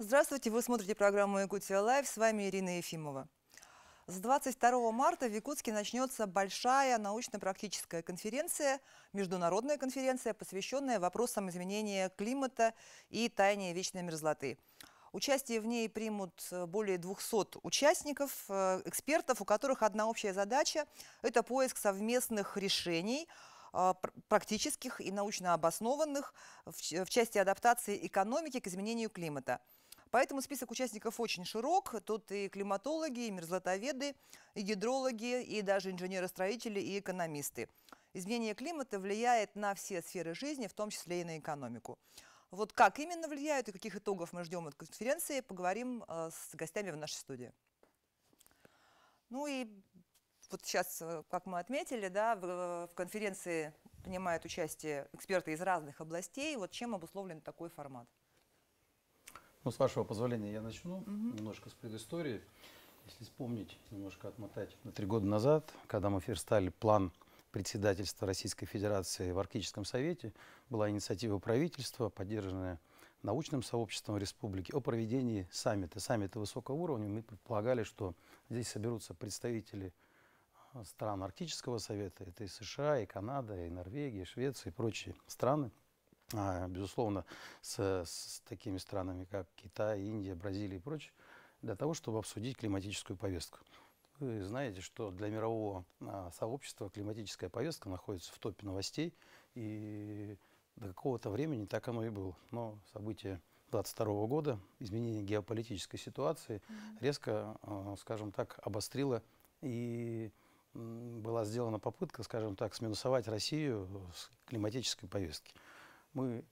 Здравствуйте, вы смотрите программу «Якутия Лайв», с вами Ирина Ефимова. С 22 марта в Якутске начнется большая научно-практическая конференция, международная конференция, посвященная вопросам изменения климата и таяния вечной мерзлоты. Участие в ней примут более 200 участников, экспертов, у которых одна общая задача – это поиск совместных решений, практических и научно обоснованных в части адаптации экономики к изменению климата. Поэтому список участников очень широк. Тут и климатологи, и мерзлотоведы, и гидрологи, и даже инженеры-строители, и экономисты. Изменение климата влияет на все сферы жизни, в том числе и на экономику. Вот как именно влияют и каких итогов мы ждем от конференции, поговорим с гостями в нашей студии. Ну и вот сейчас, как мы отметили, да, в конференции принимают участие эксперты из разных областей. Вот чем обусловлен такой формат? Ну, с вашего позволения, я начну немножко с предыстории. Если вспомнить, немножко отмотать на 3 года назад, когда мы верстали план председательства Российской Федерации в Арктическом совете, была инициатива правительства, поддержанная научным сообществом республики, о проведении саммита высокого уровня. Мы предполагали, что здесь соберутся представители стран Арктического совета, это и США, и Канада, и Норвегия, и Швеция, и прочие страны. Безусловно, с такими странами, как Китай, Индия, Бразилия и прочее, для того, чтобы обсудить климатическую повестку. Вы знаете, что для мирового сообщества климатическая повестка находится в топе новостей, и до какого-то времени так оно и было. Но события 2022 года, изменение геополитической ситуации резко, скажем так, обострило, и была сделана попытка, скажем так, сминусовать Россию с климатической повестки. Мы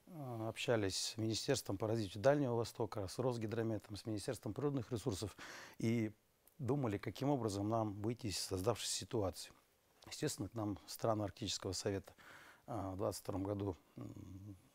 общались с Министерством по развитию Дальнего Востока, с Росгидрометом, с Министерством природных ресурсов и думали, каким образом нам выйти из создавшейся ситуации. Естественно, к нам страны Арктического совета в 2022 году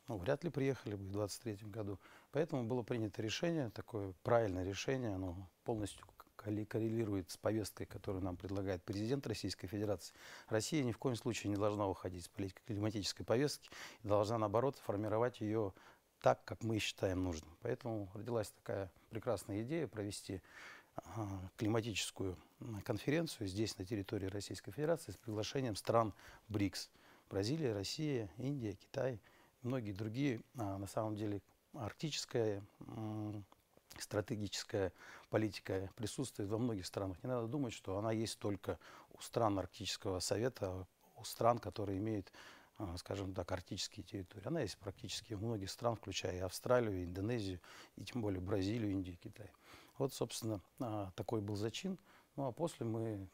вряд ли приехали бы, в 2023 году. Поэтому было принято решение, такое правильное решение, оно полностью коррелирует с повесткой, которую нам предлагает президент Российской Федерации. Россия ни в коем случае не должна уходить с климатической повестки, и должна, наоборот, формировать ее так, как мы считаем нужным. Поэтому родилась такая прекрасная идея провести климатическую конференцию здесь, на территории Российской Федерации, с приглашением стран БРИКС. Бразилия, Россия, Индия, Китай, многие другие. На самом деле арктическая стратегическая политика присутствует во многих странах. Не надо думать, что она есть только у стран Арктического совета, у стран, которые имеют, скажем так, арктические территории. Она есть практически у многих стран, включая и Австралию, и Индонезию, и тем более Бразилию, Индию, Китай. Вот, собственно, такой был зачин. Ну, а после мы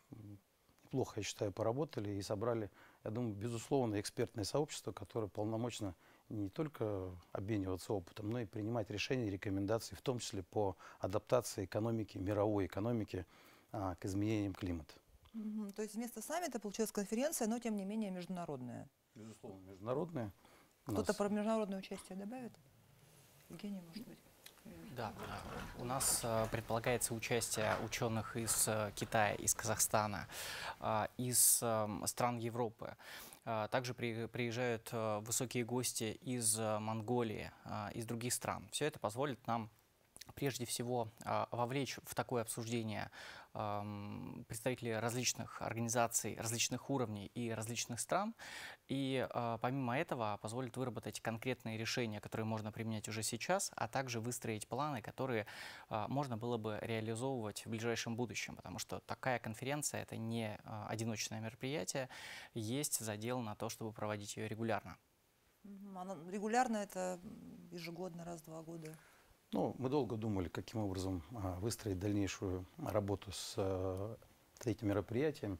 неплохо, я считаю, поработали и собрали, я думаю, безусловно, экспертное сообщество, которое полномочно не только обмениваться опытом, но и принимать решения и рекомендации, в том числе по адаптации экономики, мировой экономики к изменениям климата. То есть вместо саммита получилась конференция, но тем не менее международная. Безусловно, международная. Кто-то про международное участие добавит? Евгений, может быть? Да, у нас предполагается участие ученых из Китая, из Казахстана, из стран Европы. Также приезжают высокие гости из Монголии, из других стран. Все это позволит нам прежде всего вовлечь в такое обсуждение представителей различных организаций, различных уровней и различных стран. И помимо этого позволит выработать конкретные решения, которые можно применять уже сейчас, а также выстроить планы, которые можно было бы реализовывать в ближайшем будущем. Потому что такая конференция — это не одиночное мероприятие, есть задел на то, чтобы проводить ее регулярно. Она регулярно, это ежегодно, раз в 2 года? Ну, мы долго думали, каким образом выстроить дальнейшую работу с этим мероприятием.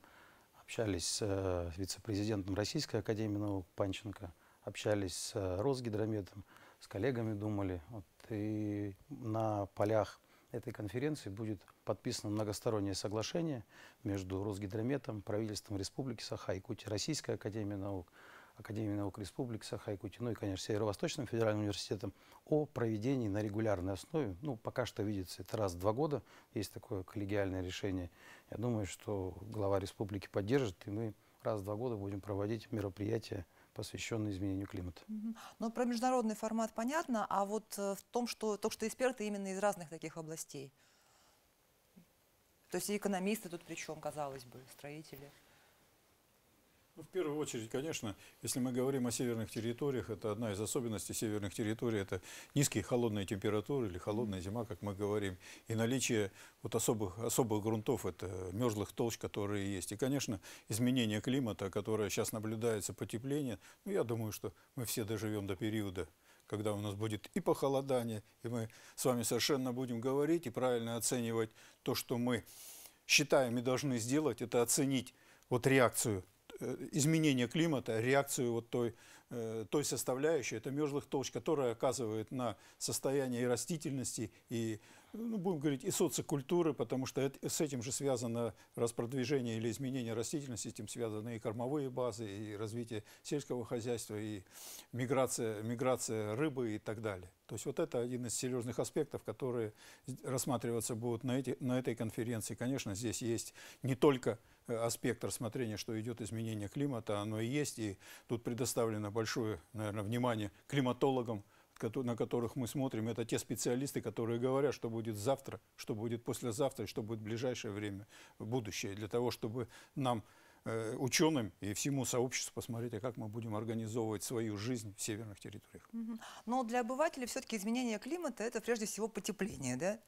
Общались с вице-президентом Российской академии наук Панченко, общались с Росгидрометом, с коллегами думали. Вот, и на полях этой конференции будет подписано многостороннее соглашение между Росгидрометом, правительством Республики Саха-Якутия, Российской академией наук, Академии наук Республики Саха-Якутия, ну и, конечно, Северо-Восточным федеральным университетом о проведении на регулярной основе. Ну, пока что видится, это раз в 2 года есть такое коллегиальное решение. Я думаю, что глава республики поддержит, и мы раз в 2 года будем проводить мероприятия посвященные изменению климата. Ну, про международный формат понятно, а вот в том, что только что эксперты именно из разных таких областей. То есть и экономисты тут причем, казалось бы, строители. Ну, в первую очередь, конечно, если мы говорим о северных территориях, это одна из особенностей северных территорий, это низкие холодные температуры или холодная зима, как мы говорим, и наличие вот особых грунтов, это мерзлых толщ, которые есть. И, конечно, изменение климата, которое сейчас наблюдается, потепление, ну, я думаю, что мы все доживем до периода, когда у нас будет и похолодание, и мы с вами совершенно будем говорить и правильно оценивать то, что мы считаем и должны сделать, это оценить вот реакцию изменения климата, реакцию вот той составляющей, это мерзлых толщ, которая оказывает на состояние и растительности, и, ну, будем говорить, и социокультуры, потому что с этим же связано распродвижение или изменение растительности, с этим связаны и кормовые базы, и развитие сельского хозяйства, и миграция рыбы и так далее. То есть вот это один из серьезных аспектов, которые рассматриваться будут на этой конференции. Конечно, здесь есть не только аспект рассмотрения, что идет изменение климата, оно и есть, и тут предоставлено большое, наверное, внимание климатологам, на которых мы смотрим. Это те специалисты, которые говорят, что будет завтра, что будет послезавтра, и что будет в ближайшее время, в будущее, для того, чтобы нам, ученым и всему сообществу, посмотреть, а как мы будем организовывать свою жизнь в северных территориях. Но для обывателей все-таки изменение климата – это прежде всего потепление, да?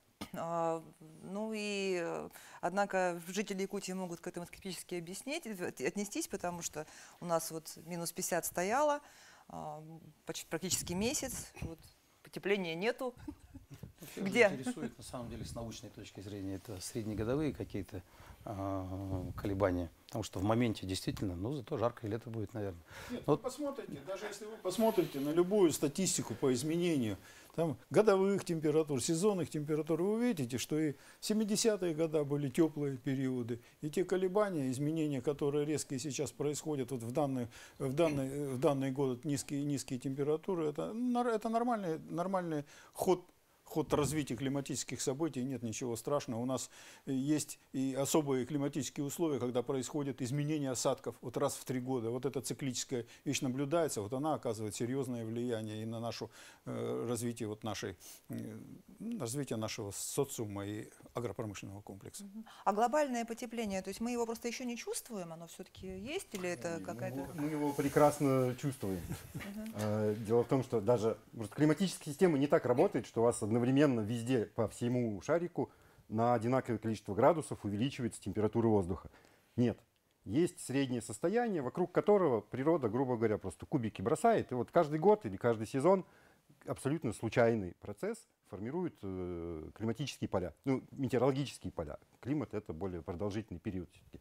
Ну и, однако, жители Якутии могут к этому скептически отнестись, потому что у нас вот минус 50 стояло, практически месяц, вот, потепления нету. Где? Интересует, на самом деле, с научной точки зрения, это среднегодовые какие-то колебания. Потому что в моменте действительно, ну, зато жаркое лето будет, наверное. Нет, вы посмотрите, даже если вы посмотрите на любую статистику по изменению там, годовых температур, сезонных температур, вы увидите, что и в 70-е годы были теплые периоды. И те колебания, изменения, которые резкие сейчас происходят вот в данный год, низкие температуры, это нормальный ход развития климатических событий, нет ничего страшного. У нас есть и особые климатические условия, когда происходит изменение осадков вот раз в 3 года. Вот эта циклическая вещь наблюдается, вот она оказывает серьезное влияние и на наше развитие, развитие нашего социума и агропромышленного комплекса. А глобальное потепление, то есть мы его просто еще не чувствуем, оно все-таки есть или это какая-то... Мы его прекрасно чувствуем. Дело в том, что даже климатическая система не так работает, что у вас одновременно везде по всему шарику на одинаковое количество градусов увеличивается температура воздуха. Нет. Есть среднее состояние, вокруг которого природа, грубо говоря, просто кубики бросает. И вот каждый год или каждый сезон абсолютно случайный процесс формирует климатические поля, ну, метеорологические поля. Климат — это более продолжительный период все-таки.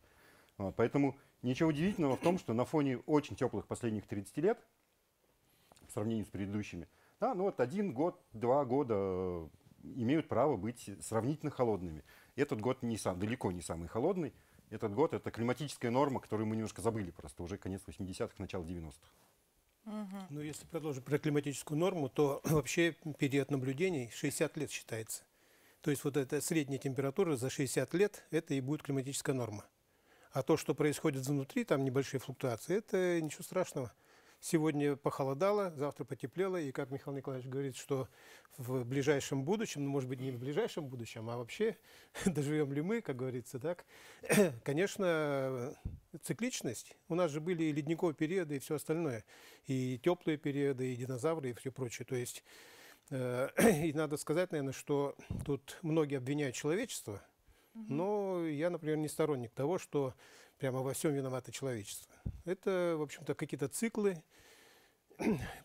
Вот, поэтому ничего удивительного в том, что на фоне очень теплых последних 30 лет, в сравнении с предыдущими, да, ну вот 1 год, 2 года имеют право быть сравнительно холодными. Этот год далеко не самый холодный. Этот год — это климатическая норма, которую мы немножко забыли просто, уже конец 80-х, начало 90-х. Ну, если продолжить про климатическую норму, то вообще период наблюдений 60 лет считается. То есть вот эта средняя температура за 60 лет, это и будет климатическая норма. А то, что происходит внутри, там небольшие флуктуации, это ничего страшного. Сегодня похолодало, завтра потеплело, и как Михаил Николаевич говорит, что в ближайшем будущем, ну, может быть, не в ближайшем будущем, а вообще доживем ли мы, как говорится, так, конечно, цикличность. У нас же были и ледниковые периоды, и все остальное, и теплые периоды, и динозавры, и все прочее. То есть, и надо сказать, наверное, что тут многие обвиняют человечество, но я, например, не сторонник того, что прямо во всем виновато человечество. Это, в общем-то, какие-то циклы,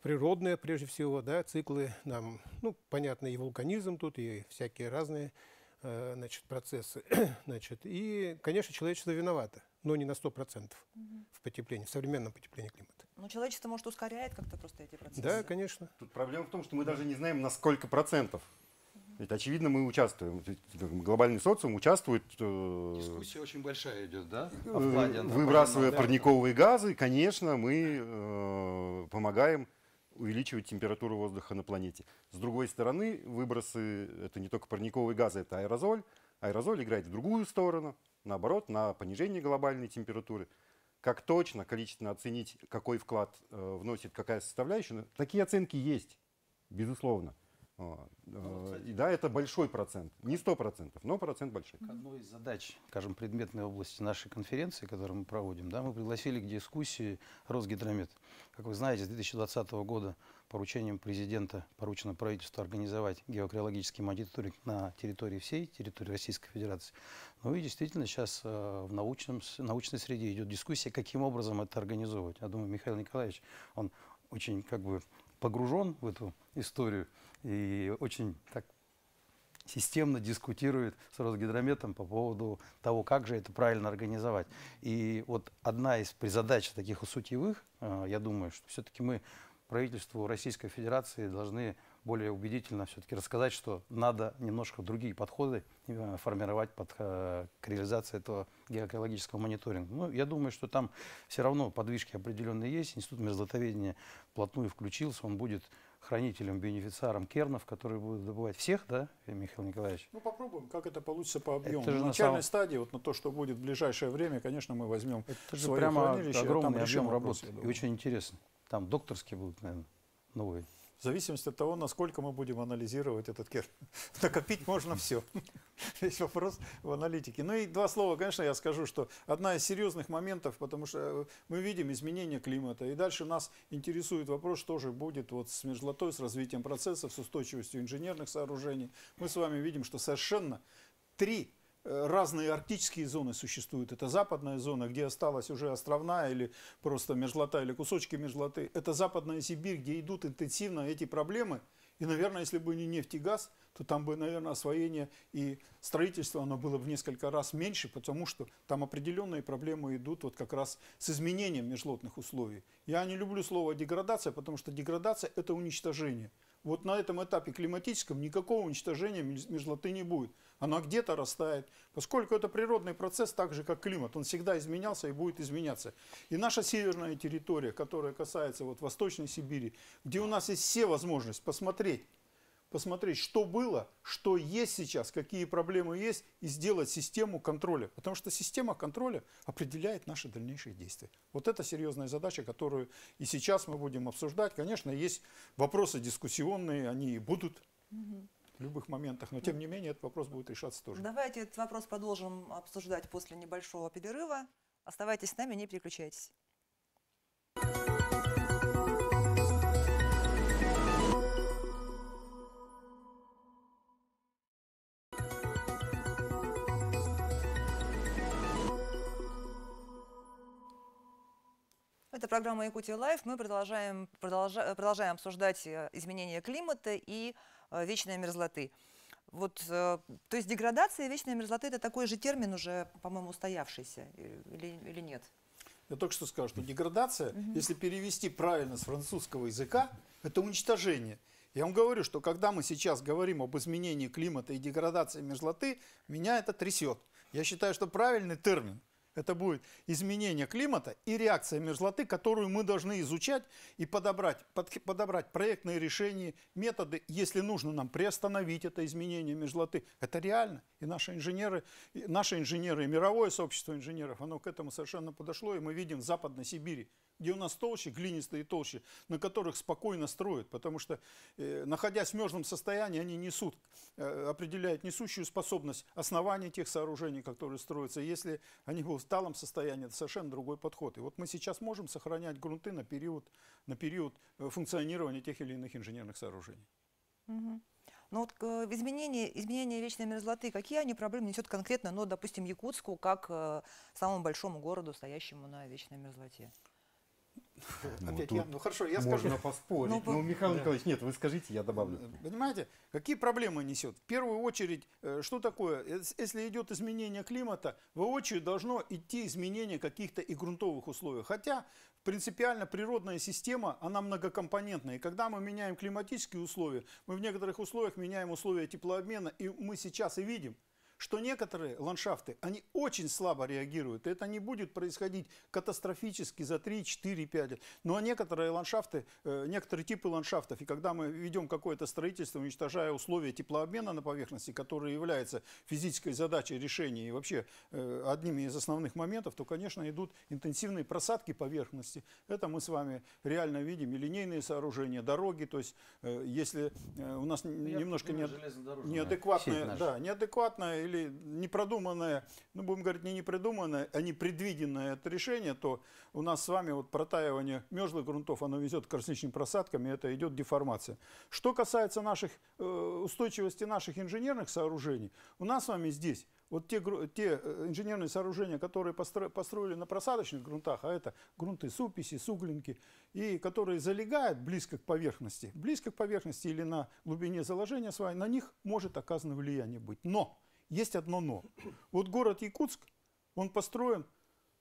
природные прежде всего, да, циклы, нам, ну, понятно, и вулканизм тут, и всякие разные, значит, процессы, значит, и, конечно, человечество виновато, но не на 100% в потеплении, в современном потеплении климата. Ну, человечество, может, ускоряет как-то просто эти процессы? Да, конечно. Тут проблема в том, что мы даже не знаем, на сколько процентов. Ведь, очевидно, мы участвуем. Глобальный социум участвует, Дискуссия очень большая идет, да? выбрасывая парниковые газы. Конечно, мы помогаем увеличивать температуру воздуха на планете. С другой стороны, выбросы — это не только парниковые газы, это аэрозоль. Аэрозоль играет в другую сторону, наоборот, на понижение глобальной температуры. как точно количественно оценить, какой вклад вносит какая составляющая, но такие оценки есть, безусловно. И да, это большой процент. Не 100%, но процент большой. Одной из задач, скажем, предметной области нашей конференции, которую мы проводим, да, мы пригласили к дискуссии Росгидромет. Как вы знаете, с 2020 года поручением президента поручено правительству организовать геокриологический мониторинг на территории всей территории Российской Федерации. Ну и действительно сейчас в научной среде идет дискуссия, каким образом это организовывать. Я думаю, Михаил Николаевич, он очень погружен в эту историю и очень так системно дискутирует с Росгидрометом по поводу того, как же это правильно организовать. И вот одна из задач таких сутьевых, я думаю, что все-таки мы правительству Российской Федерации должны более убедительно все-таки рассказать, что надо немножко другие подходы формировать к реализации этого геокриологического мониторинга. Ну, я думаю, что там все равно подвижки определенные есть. Институт мерзлотоведения вплотную включился, он будет хранителем, бенефициаром кернов, которые будут добывать всех, да, Михаил Николаевич? Ну, попробуем, как это получится по объему. Это же В начальной стадии, вот на то, что будет в ближайшее время, конечно, мы возьмем Это же свои прямо хранилища, огромный там решим объем вопрос, работы я и думаю. очень интересно. Там докторские будут, наверное, новые. В зависимости от того, насколько мы будем анализировать этот керн. Накопить можно все. Весь вопрос в аналитике. Ну и два слова, конечно, я скажу, что одна из серьезных моментов, потому что мы видим изменение климата, и дальше нас интересует вопрос, что же будет вот с мерзлотой, с развитием процессов, с устойчивостью инженерных сооружений. Мы с вами видим, что совершенно три разные арктические зоны существуют. Это западная зона, где осталась уже островная или просто мерзлота, или кусочки мерзлоты. Это западная Сибирь, где идут интенсивно эти проблемы. И, наверное, если бы не нефть и газ, то там бы, наверное, освоение и строительство оно было в несколько раз меньше, потому что там определенные проблемы идут вот как раз с изменением межлотных условий. Я не люблю слово деградация, потому что деградация – это уничтожение. Вот на этом этапе климатическом никакого уничтожения мерзлоты не будет. Она где-то растает. Поскольку это природный процесс, так же как климат, он всегда изменялся и будет изменяться. И наша северная территория, которая касается вот Восточной Сибири, где у нас есть все возможности посмотреть, что было, что есть сейчас, какие проблемы есть, и сделать систему контроля. Потому что система контроля определяет наши дальнейшие действия. Вот это серьезная задача, которую и сейчас мы будем обсуждать. Конечно, есть вопросы дискуссионные, они и будут в любых моментах, но тем не менее этот вопрос будет решаться тоже. Давайте этот вопрос продолжим обсуждать после небольшого перерыва. Оставайтесь с нами, не переключайтесь. Это программа «Якутия Лайф». Мы продолжаем обсуждать изменения климата и вечной мерзлоты. Вот, то есть деградация и вечная мерзлота – это такой же термин уже, по-моему, устоявшийся или нет? Я только что сказал, что деградация, если перевести правильно с французского языка, это уничтожение. Я вам говорю, что когда мы сейчас говорим об изменении климата и деградации мерзлоты, меня это трясет. Я считаю, что правильный термин – это будет изменение климата и реакция мерзлоты, которую мы должны изучать и подобрать проектные решения, методы, если нужно нам приостановить это изменение мерзлоты. Это реально. И наши инженеры, и мировое сообщество инженеров, оно к этому совершенно подошло. И мы видим в Западной Сибири, где у нас толщи, глинистые толщи, на которых спокойно строят, потому что, находясь в мерзлом состоянии, они несут, определяют несущую способность основания тех сооружений, которые строятся. Если они будут в талом состоянии, это совершенно другой подход. И вот мы сейчас можем сохранять грунты на период функционирования тех или иных инженерных сооружений. Ну вот изменение вечной мерзлоты, какие они проблемы несет конкретно, ну, допустим, Якутску, как самому большому городу, стоящему на вечной мерзлоте? Опять тут я, хорошо, я можно скажу. поспорить. Ну, Михаил Николаевич, нет, вы скажите, я добавлю. Понимаете, какие проблемы несет? В первую очередь, что такое? Если идет изменение климата, воочию должно идти изменение каких-то и грунтовых условий. Хотя принципиально природная система, она многокомпонентная. И когда мы меняем климатические условия, мы в некоторых условиях меняем условия теплообмена. И мы сейчас и видим, что некоторые ландшафты, они очень слабо реагируют. Это не будет происходить катастрофически за 3, 4, 5 лет. Но некоторые ландшафты, некоторые типы ландшафтов, и когда мы ведем какое-то строительство, уничтожая условия теплообмена на поверхности, которые являются физической задачей решения и вообще одними из основных моментов, то, конечно, идут интенсивные просадки поверхности. Это мы с вами реально видим. И линейные сооружения, дороги. То есть, если у нас немножко неадекватное, да, неадекватное или непродуманное, ну, будем говорить, не непридуманное, а непредвиденное это решение, то у нас с вами вот протаивание мерзлых грунтов, оно везет к различным просадкам, и это идет деформация. Что касается устойчивости наших инженерных сооружений, у нас с вами здесь вот те инженерные сооружения, которые построили на просадочных грунтах, а это грунты суписи, суглинки, и которые залегают близко к поверхности или на глубине заложения сваи, на них может оказано влияние быть. Но, есть одно но. Вот город Якутск, он построен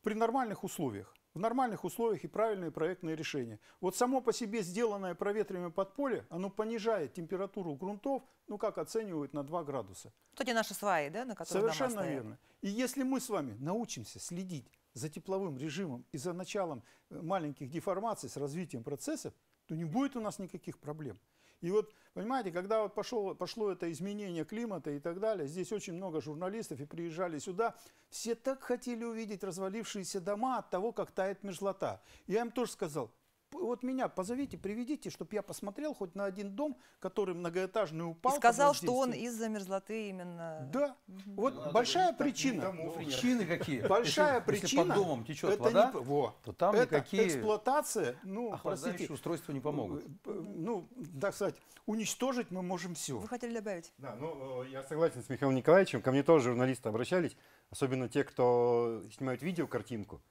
при нормальных условиях. В нормальных условиях и правильные проектные решения. Вот само по себе сделанное проветриваемое подполье, оно понижает температуру грунтов, ну как оценивают, на 2 градуса. Вот эти наши сваи, да, на которых дома Совершенно стоят. верно. И если мы с вами научимся следить за тепловым режимом и за началом маленьких деформаций с развитием процессов, то не будет у нас никаких проблем. И вот, понимаете, когда вот пошло это изменение климата и так далее, здесь очень много журналистов и приезжали сюда, все так хотели увидеть развалившиеся дома от того, как тает мерзлота. Я им тоже сказал, вот меня позовите, приведите, чтобы я посмотрел хоть на один дом, который многоэтажный упал. И сказал, под что он воздействием. из-за мерзлоты именно... Да, вот большая причина. Причины какие? Большая Если причина. под домом течет это вода, во, то там это никакие эксплуатация, ну, охлаждающие простите, устройства не помогут. ну, так сказать, уничтожить мы можем все. Вы хотели добавить? Да, ну, я согласен с Михаилом Николаевичем. Ко мне тоже журналисты обращались, особенно те, кто снимают видеокартинку.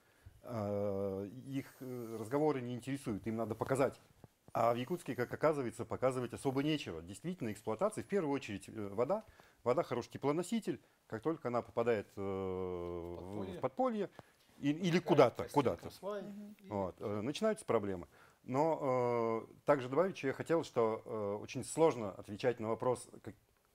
Их разговоры не интересуют, им надо показать. А в Якутске, как оказывается, показывать особо нечего. Действительно, эксплуатация, в первую очередь, вода. Вода хороший теплоноситель. Как только она попадает в подполье или куда-то, вот, начинаются проблемы. Но также добавить, что я хотел, что очень сложно отвечать на вопрос,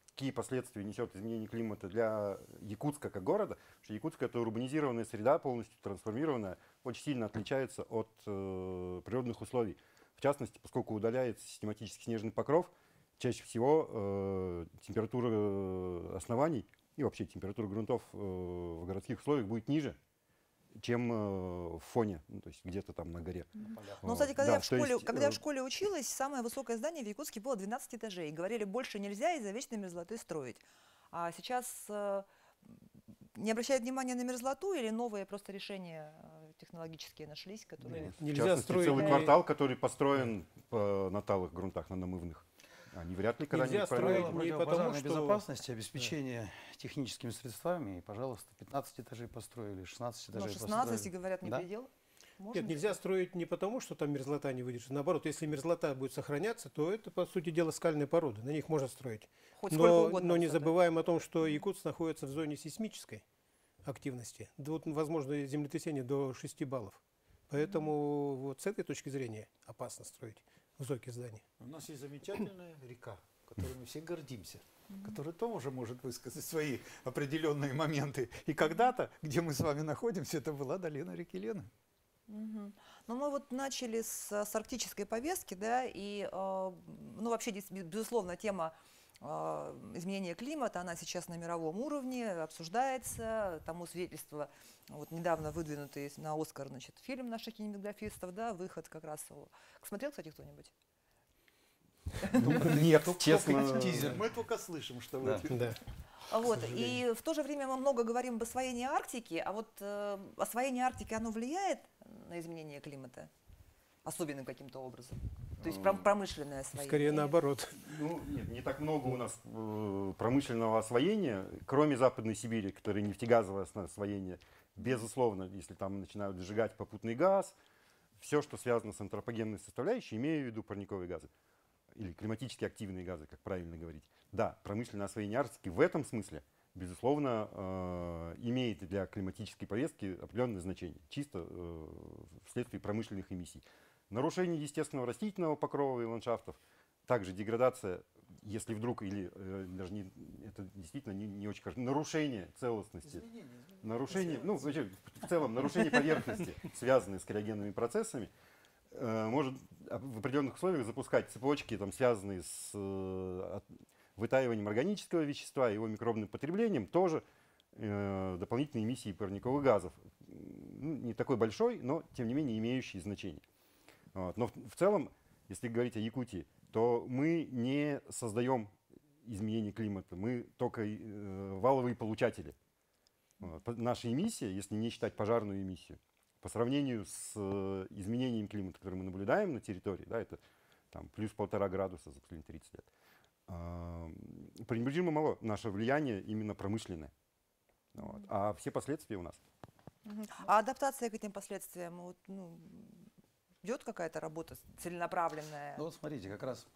какие последствия несет изменение климата для Якутска как города. Потому что Якутск — это урбанизированная среда, полностью трансформированная, очень сильно отличается от природных условий. В частности, поскольку удаляется систематически снежный покров, чаще всего температура оснований и вообще температура грунтов в городских условиях будет ниже, чем в фоне, ну, то есть где-то там на горе. Ну, кстати, когда, Да, я, в школе, то есть, когда я в школе училась, самое высокое здание в Якутске было 12 этажей. И говорили, больше нельзя из-за вечной мерзлоты строить. А сейчас не обращают внимания на мерзлоту или новые просто решения технологические нашлись, которые... В частности, целый квартал, который построен на талых грунтах, на намывных. Они вряд ли когда-нибудь Нельзя строить Правила не потому, противопожарной что... безопасности, обеспечение техническими средствами, и, пожалуйста, 15 этажей построили, 16 Ну, этажей 16, построили. говорят, не Да. предел. Можно Нет, нельзя строить не потому, что там мерзлота не выдержит. Наоборот, если мерзлота будет сохраняться, то это, по сути дела, скальные породы. На них можно строить. Хоть сколько угодно но не высоты. забываем о том, что Якутск находится в зоне сейсмической активности. Вот, возможно, землетрясение до 6 баллов. Поэтому вот с этой точки зрения опасно строить высокие здания. У нас есть замечательная река, которой мы все гордимся, которая тоже может высказать свои определенные моменты. И когда-то, где мы с вами находимся, это была долина реки Лены. Ну, мы вот начали с арктической повестки, да, и, ну, вообще, безусловно, тема изменения климата, она сейчас на мировом уровне обсуждается, тому свидетельство, вот недавно выдвинутый на Оскар, значит, фильм наших кинематографистов, да, выход как раз. Смотрел, кстати, кто-нибудь? Нет, честно, тизер. Мы только слышим, что вы... Да. Вот, и в то же время мы много говорим об освоении Арктики, а вот освоение Арктики, оно влияет на изменение климата особенным каким-то образом? То есть промышленное освоение? Скорее наоборот. Ну, нет, не так много у нас промышленного освоения, кроме Западной Сибири, которое нефтегазовое освоение. Безусловно, если там начинают сжигать попутный газ, все, что связано с антропогенной составляющей, имею в виду парниковые газы, или климатически активные газы, как правильно говорить. Да, промышленное освоение Арктики в этом смысле, безусловно, имеет для климатической повестки определенное значение, чисто вследствие промышленных эмиссий. Нарушение естественного растительного покрова и ландшафтов, также деградация если вдруг, или даже не, это действительно не очень хорошо, нарушение целостности, нарушение, ну, вообще, в целом, нарушение поверхности, связанные с криогенными процессами, может в определенных условиях запускать цепочки, там, связанные с вытаиванием органического вещества, его микробным потреблением, тоже дополнительные эмиссии парниковых газов. Ну, не такой большой, но, тем не менее, имеющий значение. Вот. Но в целом, если говорить о Якутии, то мы не создаем изменения климата, мы только валовые получатели. Вот. Наша эмиссия, если не считать пожарную эмиссию, по сравнению с изменением климата, которые мы наблюдаем на территории, да, это там, плюс 1,5 градуса за последние 30 лет, пренебрежимо мало наше влияние именно промышленное. Вот. А все последствия у нас. А адаптация к этим последствиям, вот, ну, идет какая-то работа целенаправленная? Ну вот смотрите, как раз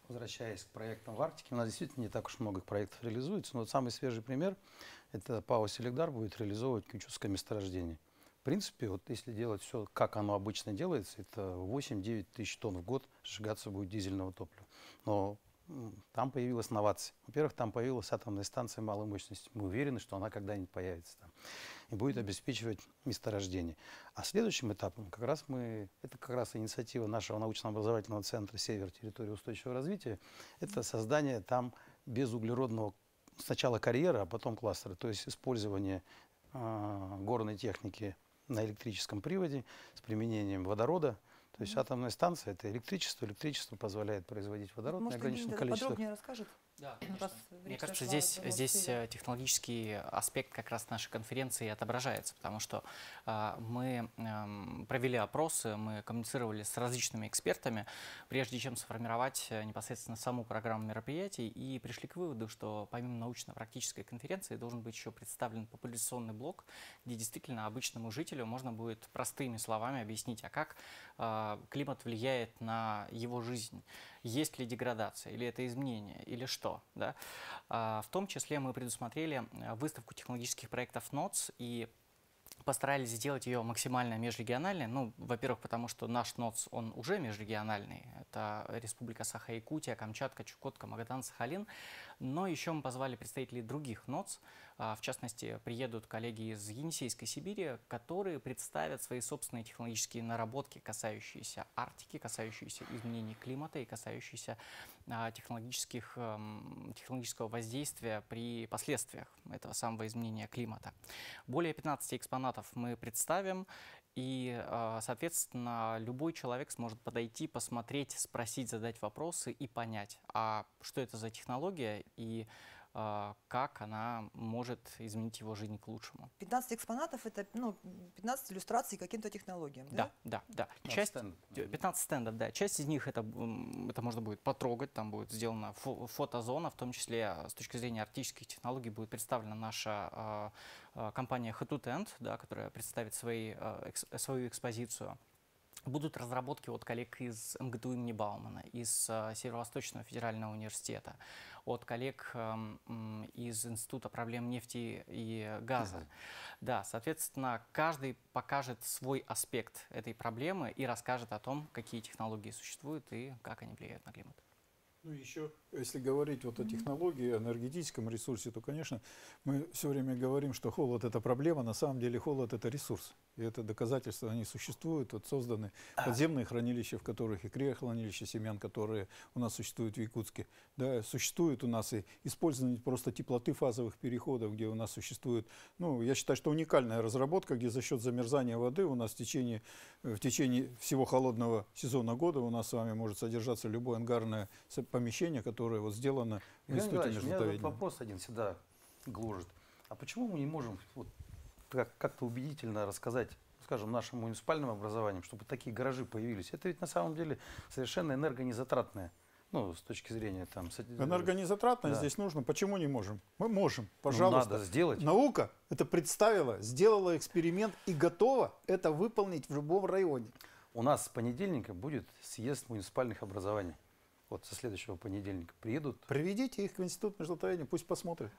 возвращаясь к проектам в Арктике, у нас действительно не так уж много проектов реализуется, но вот самый свежий пример — это ПАО «Селигдар» будет реализовывать кючукское месторождение. В принципе, вот если делать все, как оно обычно делается, это 8-9 тысяч тонн в год сжигаться будет дизельного топлива. Но там появилась новация. Во-первых, там появилась атомная станция малой мощности. Мы уверены, что она когда-нибудь появится там и будет обеспечивать месторождение. А следующим этапом это как раз инициатива нашего научно-образовательного центра «Север. Территория устойчивого развития». Это создание там безуглеродного сначала карьера, а потом кластера. То есть использование горной техники на электрическом приводе с применением водорода. То есть атомная станция — это электричество. Электричество позволяет производить водород в неограниченном количестве. Подробнее расскажет? Да, Раз мне речь кажется, зашла о здесь Москве. технологический аспект как раз нашей конференции отображается, потому что мы провели опросы, мы коммуницировали с различными экспертами, прежде чем сформировать непосредственно саму программу мероприятий, и пришли к выводу, что помимо научно-практической конференции должен быть еще представлен популяционный блок, где действительно обычному жителю можно будет простыми словами объяснить, а как климат влияет на его жизнь. Есть ли деградация, или это изменение, или что. Да? В том числе мы предусмотрели выставку технологических проектов НОЦ и постарались сделать ее максимально межрегиональной. Ну, во-первых, потому что наш НОЦ, он уже межрегиональный. Это Республика Саха-Якутия, Камчатка, Чукотка, Магадан, Сахалин. Но еще мы позвали представителей других НОЦ. В частности, приедут коллеги из Енисейской Сибири, которые представят свои собственные технологические наработки, касающиеся Арктики, касающиеся изменений климата и касающиеся технологического воздействия при последствиях этого самого изменения климата. Более 15 экспонатов мы представим, и, соответственно, любой человек сможет подойти, посмотреть, спросить, задать вопросы и понять, а что это за технология и как она может изменить его жизнь к лучшему. 15 экспонатов — это 15 иллюстраций каким-то технологиям, да? Да. 15 стендов, да. Часть из них это можно будет потрогать, там будет сделана фотозона, в том числе с точки зрения арктических технологий будет представлена наша компания Hatutend, да, которая представит свою экспозицию. Будут разработки от коллег из МГТУ имени Баумана, из Северо-Восточного федерального университета, от коллег из Института проблем нефти и газа. Да, соответственно, каждый покажет свой аспект этой проблемы и расскажет о том, какие технологии существуют и как они влияют на климат. Ну, еще, если говорить вот о технологии, о энергетическом ресурсе, то, конечно, мы все время говорим, что холод – это проблема, на самом деле холод – это ресурс. И это доказательства, они существуют, вот созданы подземные хранилища, в которых и криохранилища семян, которые у нас существуют в Якутске. Да, существует у нас и использование просто теплоты фазовых переходов, где у нас существует, ну, я считаю, что уникальная разработка, где за счет замерзания воды у нас в течение всего холодного сезона года у нас с вами может содержаться любое ангарное помещение, которое вот сделано в институте междутоведения. Меня вопрос один всегда гложет. А почему мы не можем вот как-то убедительно рассказать, скажем, нашим муниципальным образованием, чтобы такие гаражи появились? Это ведь на самом деле совершенно энергонезатратное. Ну, с точки зрения там... Энергонезатратное да. Здесь нужно. Почему не можем? Мы можем, пожалуйста. Надо сделать. Наука это представила, сделала эксперимент и готова это выполнить в любом районе. У нас с понедельника будет съезд муниципальных образований. Вот со следующего понедельника приедут. Приведите их в институт междутоведения, пусть посмотрят.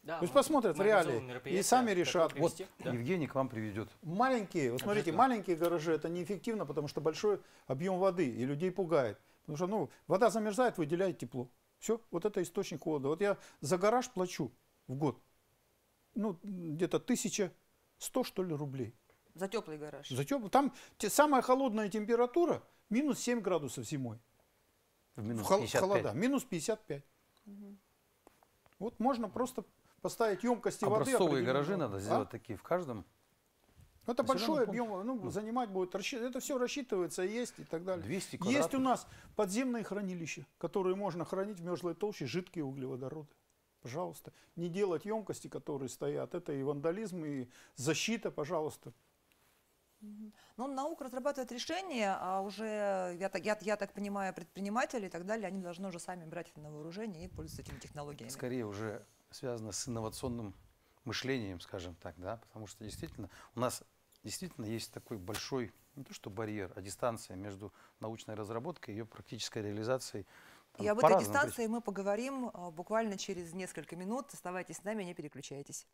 Да, Пусть посмотрят в реалии и сами решат. Вот Евгений к вам приведет. Маленькие, вот смотрите, маленькие гаражи это неэффективно, потому что большой объем воды и людей пугает. Потому что вода замерзает, выделяет тепло. Все, вот это источник холода. Вот я за гараж плачу в год, ну, где-то 1100, что ли, рублей. За теплый гараж. Там самая холодная температура минус 7 градусов зимой. В минус В 55. холода. Минус 55. Вот можно просто поставить емкости воды. Образцовые определенного. гаражи надо сделать такие в каждом. Это большой населенном объем, ну, занимать будет, это все рассчитывается, есть и так далее. 200 Есть квадратов. у нас подземные хранилища, которые можно хранить в мерзлой толще жидкие углеводороды. Пожалуйста, не делать емкости, которые стоят. Это и вандализм, и защита, пожалуйста. Ну, наука разрабатывает решения, а уже, я так понимаю, предприниматели и так далее, они должны уже сами брать это на вооружение и пользоваться этими технологиями. Скорее уже связано с инновационным мышлением, скажем так, да, потому что действительно у нас действительно есть такой большой, не то что барьер, а дистанция между научной разработкой и ее практической реализацией. И об этой дистанции мы поговорим буквально через несколько минут. Оставайтесь с нами, не переключайтесь.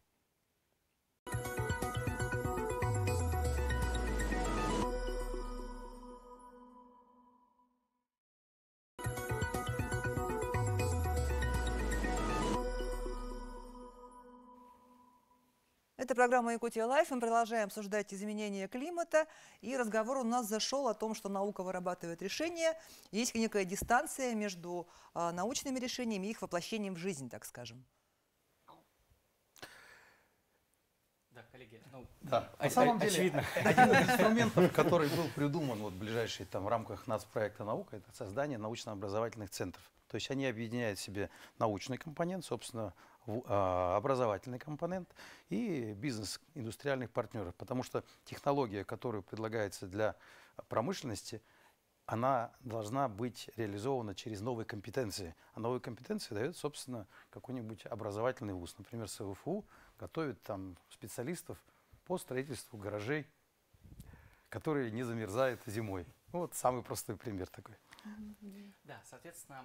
Это программа «Якутия Лайф». Мы продолжаем обсуждать изменения климата. И разговор у нас зашел о том, что наука вырабатывает решения. Есть некая дистанция между научными решениями и их воплощением в жизнь, так скажем. Да, коллеги, Да, на самом деле, очевидно. один из инструментов, который был придуман в ближайшие в рамках нацпроекта «Наука», это создание научно-образовательных центров. То есть они объединяют в себе научный компонент, собственно, образовательный компонент и бизнес индустриальных партнеров. Потому что технология, которая предлагается для промышленности, она должна быть реализована через новые компетенции. А новые компетенции дает, собственно, какой-нибудь образовательный вуз. Например, СВФУ готовит там специалистов по строительству гаражей, которые не замерзают зимой. Вот самый простой пример такой. Да, соответственно,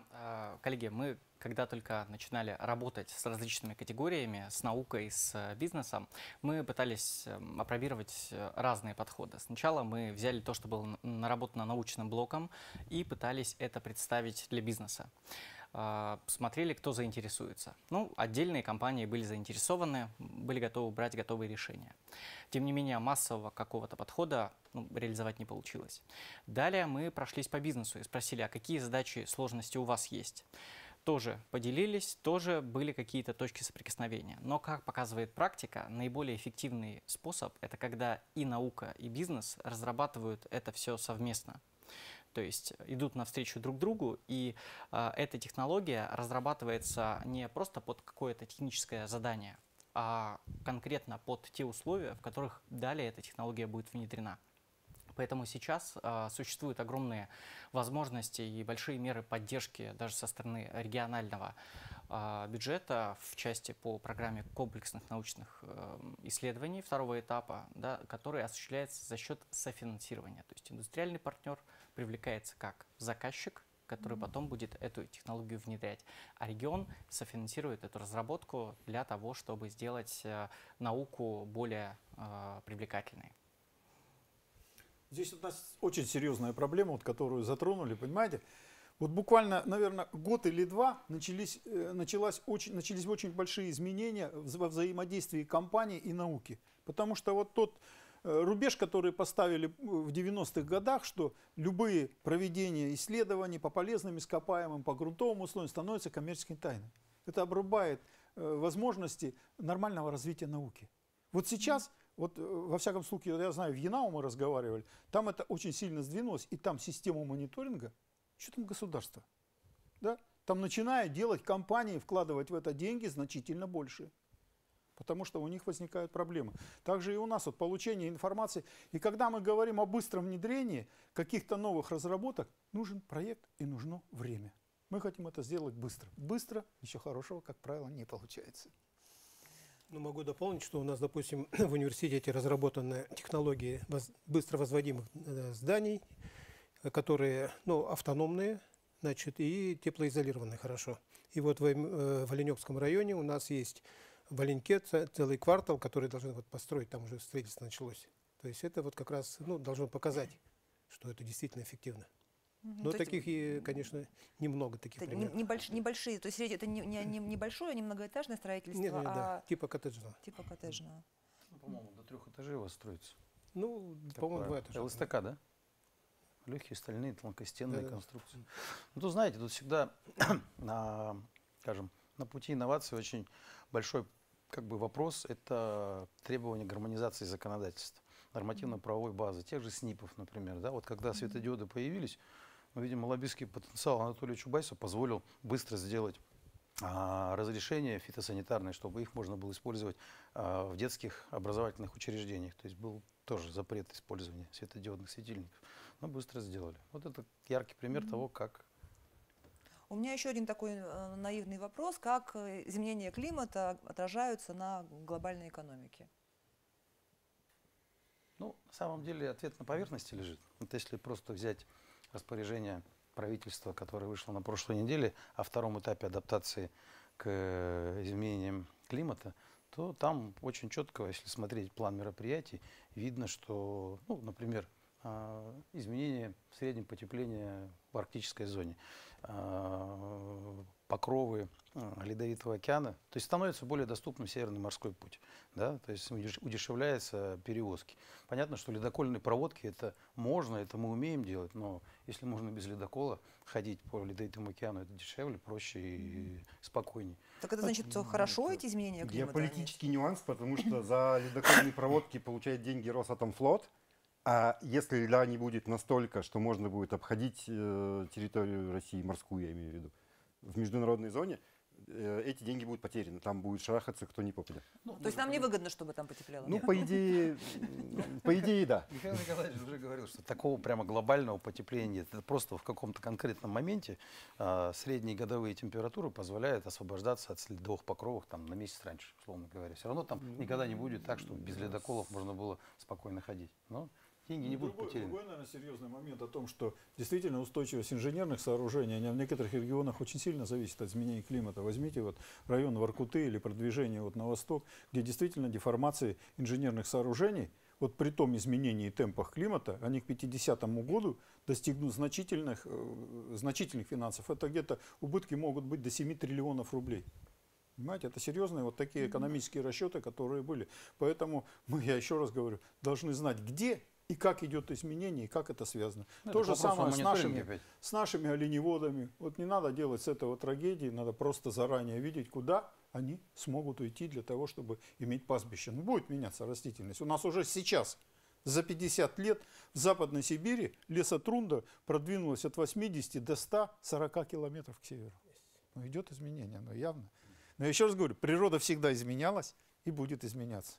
коллеги, мы когда только начинали работать с различными категориями, с наукой, с бизнесом, мы пытались опробировать разные подходы. Сначала мы взяли то, что было наработано научным блоком, и пытались это представить для бизнеса. Смотрели, кто заинтересуется. Ну, отдельные компании были заинтересованы, были готовы брать готовые решения. Тем не менее, массового какого-то подхода реализовать не получилось. Далее мы прошлись по бизнесу и спросили, а какие задачи, сложности у вас есть. Тоже поделились, тоже были какие-то точки соприкосновения. Но, как показывает практика, наиболее эффективный способ – это когда и наука, и бизнес разрабатывают это все совместно. То есть идут навстречу друг другу, и эта технология разрабатывается не просто под какое-то техническое задание, а конкретно под те условия, в которых далее эта технология будет внедрена. Поэтому сейчас существуют огромные возможности и большие меры поддержки даже со стороны регионального бюджета в части по программе комплексных научных исследований второго этапа, да, который осуществляется за счет софинансирования. То есть индустриальный партнер привлекается как заказчик, который потом будет эту технологию внедрять. А регион софинансирует эту разработку для того, чтобы сделать науку более привлекательной. Здесь у нас очень серьезная проблема, вот, которую затронули, понимаете? Вот буквально, наверное, год или два начались очень большие изменения во взаимодействии компаний и науки. Потому что вот тот рубеж, который поставили в 90-х годах, что любые проведения исследований по полезным ископаемым, по грунтовым условиям становятся коммерческой тайной. Это обрубает возможности нормального развития науки. Вот сейчас, вот во всяком случае, я знаю, в ЯНАУ мы разговаривали, там это очень сильно сдвинулось, и там систему мониторинга, что там государство? Да? Там начинают делать компании, вкладывать в это деньги значительно больше. Потому что у них возникают проблемы. Также и у нас вот получение информации. И когда мы говорим о быстром внедрении каких-то новых разработок, нужен проект и нужно время. Мы хотим это сделать быстро. Быстро, ничего хорошего, как правило, не получается. Ну, могу дополнить, что у нас, допустим, в университете разработаны технологии быстро возводимых зданий, которые автономные, значит, и теплоизолированные хорошо. И вот в Оленевском районе у нас есть в Оленьке целый квартал, который должны построить, там уже строительство началось. То есть это вот как раз должно показать, что это действительно эффективно. Но То есть таких, и, конечно, немного таких это примеров. небольшие, то есть это не небольшое, не многоэтажное строительство, Нет, да, а типа коттеджного. типа коттеджного. Ну, по-моему, до 3 этажей у вас строится. Ну, как по-моему, правило. 2 этажа. ЛСТК, да? Легкие стальные тонкостенные Да-да. конструкции. Ну, тут, знаете, тут всегда, скажем, на пути инноваций очень большой вопрос – это требование гармонизации законодательства, нормативно-правовой базы, тех же СНИПов, например. Да? Вот когда светодиоды появились, мы видим, лоббистский потенциал Анатолия Чубайса позволил быстро сделать разрешения фитосанитарные, чтобы их можно было использовать в детских образовательных учреждениях. То есть был тоже запрет использования светодиодных светильников. Но быстро сделали. Вот это яркий пример того, как... У меня еще один такой наивный вопрос. Как изменения климата отражаются на глобальной экономике? Ну, на самом деле ответ на поверхности лежит. Вот если просто взять распоряжение правительства, которое вышло на прошлой неделе, о втором этапе адаптации к изменениям климата, то там очень четко, если смотреть план мероприятий, видно, что, ну, например, изменение в среднем потепления в арктической зоне, покровы Ледовитого океана, то есть становится более доступным Северный морской путь, да, то есть удешевляются перевозки. Понятно, что ледокольные проводки это можно, это мы умеем делать, но если можно без ледокола ходить по Ледовитому океану, это дешевле, проще и спокойнее. Так это значит, что хорошо эти изменения климата? Геополитический нюанс, потому что за ледокольные проводки получает деньги Росатомфлот, а если льда не будет настолько, что можно будет обходить территорию России, морскую, я имею в виду, в международной зоне, эти деньги будут потеряны. Там будет шарахаться кто ни попадет. То есть нам невыгодно, чтобы там потеплело? Ну, по идее, да. Михаил Николаевич уже говорил, что такого прямо глобального потепления нет. Это просто в каком-то конкретном моменте средние годовые температуры позволяют освобождаться от ледовых покровов там, на месяц раньше, условно говоря. Все равно там никогда не будет так, чтобы без ледоколов можно было спокойно ходить. Но деньги не будут потеряны. Другой, наверное, серьезный момент о том, что действительно устойчивость инженерных сооружений, они в некоторых регионах очень сильно зависит от изменений климата. Возьмите вот район Воркуты или продвижение вот на восток, где действительно деформации инженерных сооружений, вот при том изменении и темпах климата, они к 50 году достигнут значительных финансов. Это где-то убытки могут быть до 7 триллионов рублей. Понимаете, это серьезные вот такие экономические расчеты, которые были. Поэтому мы, я еще раз говорю, должны знать, где и как идет изменение, и как это связано. Ну, То же самое опять. с нашими оленеводами. Вот не надо делать с этого трагедии, надо просто заранее видеть, куда они смогут уйти для того, чтобы иметь пастбище. Ну, будет меняться растительность. У нас уже сейчас, за 50 лет, в Западной Сибири лесотрунда продвинулась от 80 до 140 километров к северу. Ну, идет изменение, оно явно. Но я еще раз говорю, природа всегда изменялась и будет изменяться.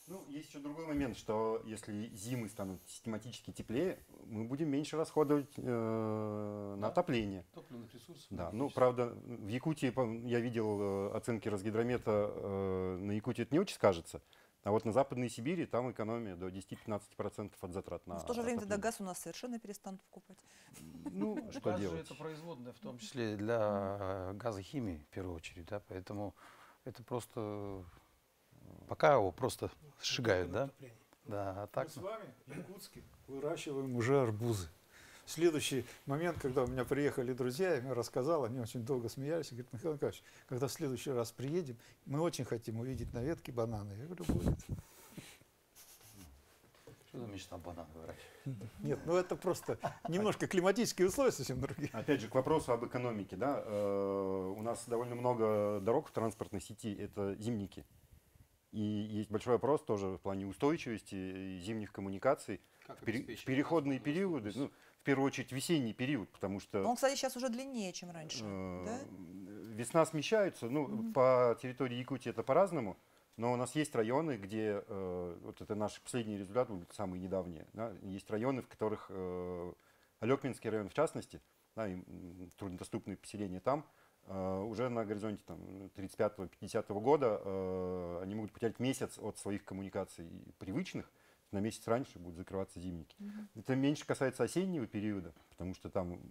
Ну, есть еще другой момент, что если зимы станут систематически теплее, мы будем меньше расходовать на отопление. Топливных ресурсов. Да, ну, правда, в Якутии, я видел оценки Росгидромета, на Якутии это не очень скажется, а вот на Западной Сибири там экономия до 10-15% от затрат на Но в то же время тогда отопление. газ у нас совершенно перестанут покупать. Ну, что Газ же делать? это производная, в том числе для газохимии, в первую очередь, да, поэтому это просто... Пока его просто сжигают, да? Да, а так... Мы с вами в Якутске выращиваем уже арбузы. Следующий момент, когда у меня приехали друзья, я им рассказал, они очень долго смеялись, и говорят, Михаил Николаевич, когда в следующий раз приедем, мы очень хотим увидеть на ветке бананы. Я говорю, будет. Что за мечта банан выращивать? Нет, ну это просто немножко климатические условия совсем другие. Опять же, к вопросу об экономике, да, у нас довольно много дорог в транспортной сети, это зимники. И есть большой вопрос тоже в плане устойчивости зимних коммуникаций в переходные периоды, ну, в первую очередь весенний период, потому что... Но он, кстати, сейчас уже длиннее, чем раньше. Да? Весна смещается, ну, по территории Якутии это по-разному, но у нас есть районы, где, вот это наш последний результат, самые недавние, да, есть районы, в которых, Алекминский район в частности, да, и труднодоступные поселения там, уже на горизонте 35-50 года они могут потерять месяц от своих коммуникаций привычных, на месяц раньше будут закрываться зимники. Это меньше касается осеннего периода, потому что там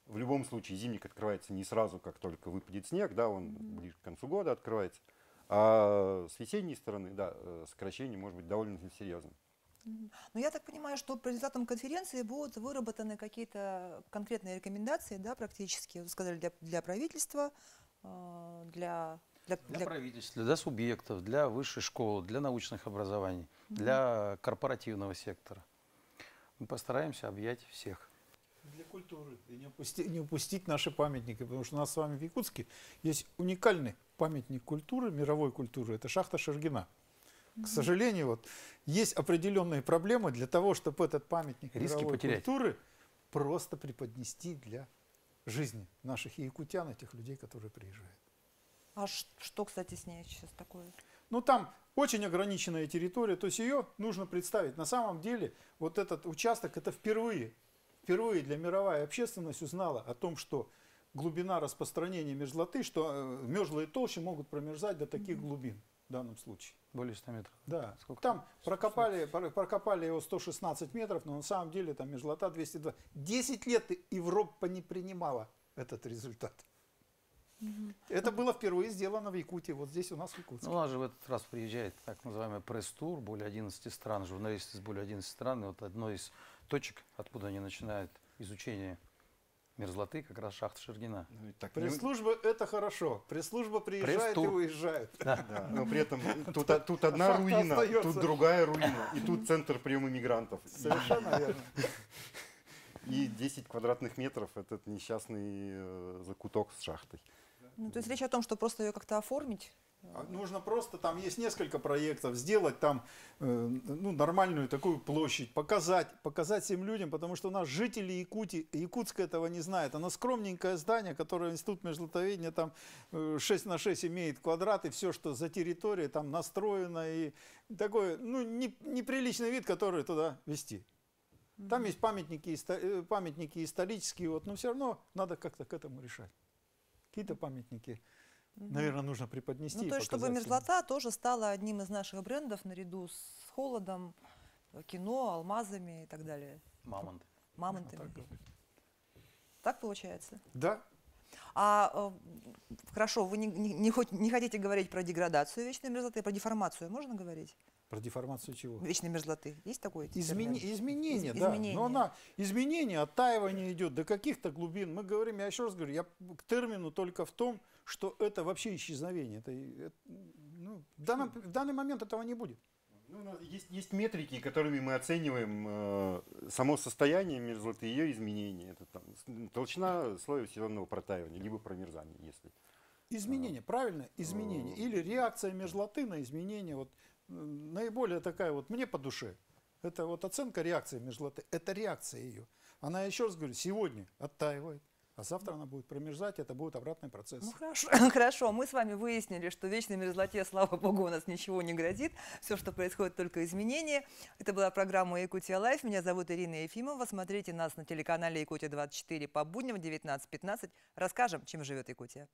в любом случае зимник открывается не сразу, как только выпадет снег, да, он ближе к концу года открывается. А с весенней стороны, да, сокращение может быть довольно серьезным. Но я так понимаю, что по результатам конференции будут выработаны какие-то конкретные рекомендации, да, практически, вы сказали, для правительства, для Для правительства, для субъектов, для высшей школы, для научных образований, для корпоративного сектора. Мы постараемся объять всех. Для культуры. И не упустить наши памятники, потому что у нас с вами в Якутске есть уникальный памятник культуры, мировой культуры, это шахта Шаргина. К сожалению, вот, есть определенные проблемы для того, чтобы этот памятник Риски мировой потерять. культуры просто преподнести для жизни наших якутян, этих людей, которые приезжают. А что, кстати, с ней сейчас такое? Ну, там очень ограниченная территория, то есть ее нужно представить. На самом деле, вот этот участок, это впервые для мировая общественность узнала о том, что глубина распространения мерзлоты, что мерзлые толщи могут промерзать до таких глубин в данном случае. Более 100 метров. Да. Сколько? Там прокопали его 116 метров, но на самом деле там мерзлота 202. 10 лет Европа не принимала этот результат. Это было впервые сделано в Якутии, вот здесь у нас в Якутске. Ну, у нас же в этот раз приезжает так называемый пресс-тур, более 11 стран, журналисты из более 11 стран. И вот одной из точек, откуда они начинают изучение мерзлоты, как раз шахта Шаргина. Ну, и так, Пресс-служба это хорошо. Пресс-служба приезжает и Пресс-тур. уезжает. да, но при этом тут одна Шахта руина, остается. тут другая руина, и тут центр приема мигрантов. Совершенно верно. И 10 квадратных метров этот несчастный закуток с шахтой. Ну, то есть речь о том, что просто ее как-то оформить. Нужно просто, там есть несколько проектов, сделать там ну, нормальную такую площадь, показать всем людям, потому что у нас жители Якутска этого не знают. Оно скромненькое здание, которое Институт межзлотоведения там 6 на 6 имеет квадрат, и все, что за территорией там настроено, и такой, ну, неприличный вид, который туда вести. Там есть памятники исторические, вот, но все равно надо как-то к этому решать. Какие-то памятники, наверное, нужно преподнести. Ну, и то есть, чтобы показать всем. мерзлота тоже стала одним из наших брендов наряду с холодом, кино, алмазами и так далее. Мамонты. Мамонтами. так говорить. Так получается? Да, Хорошо, вы не хотите говорить про деградацию вечной мерзлоты, про деформацию можно говорить? про деформацию чего? Вечной мерзлоты. Есть такой термин? Изменения, да. Изменения. Но изменение, оттаивание идет до каких-то глубин. Мы говорим, я еще раз говорю, я к термину только в том, что это вообще исчезновение. Ну, в данный момент этого не будет. Ну, у нас есть метрики, которыми мы оцениваем само состояние мерзлоты, ее изменения. Это там, толщина слоя сезонного протаивания, либо промерзания, если. Изменение, правильно? Изменение. Или реакция мерзлоты на изменение. Вот, наиболее такая вот мне по душе. Это вот оценка реакции мерзлоты. Это реакция ее. Она, еще раз говорю, сегодня оттаивает. А завтра она будет промерзать, это будет обратный процесс. Ну хорошо, хорошо. Мы с вами выяснили, что вечной мерзлоте, слава богу, у нас ничего не грозит. Все, что происходит, только изменения. Это была программа «Якутия Лайф». Меня зовут Ирина Ефимова. Смотрите нас на телеканале «Якутия-24» по будням в 19:15. Расскажем, чем живет Якутия.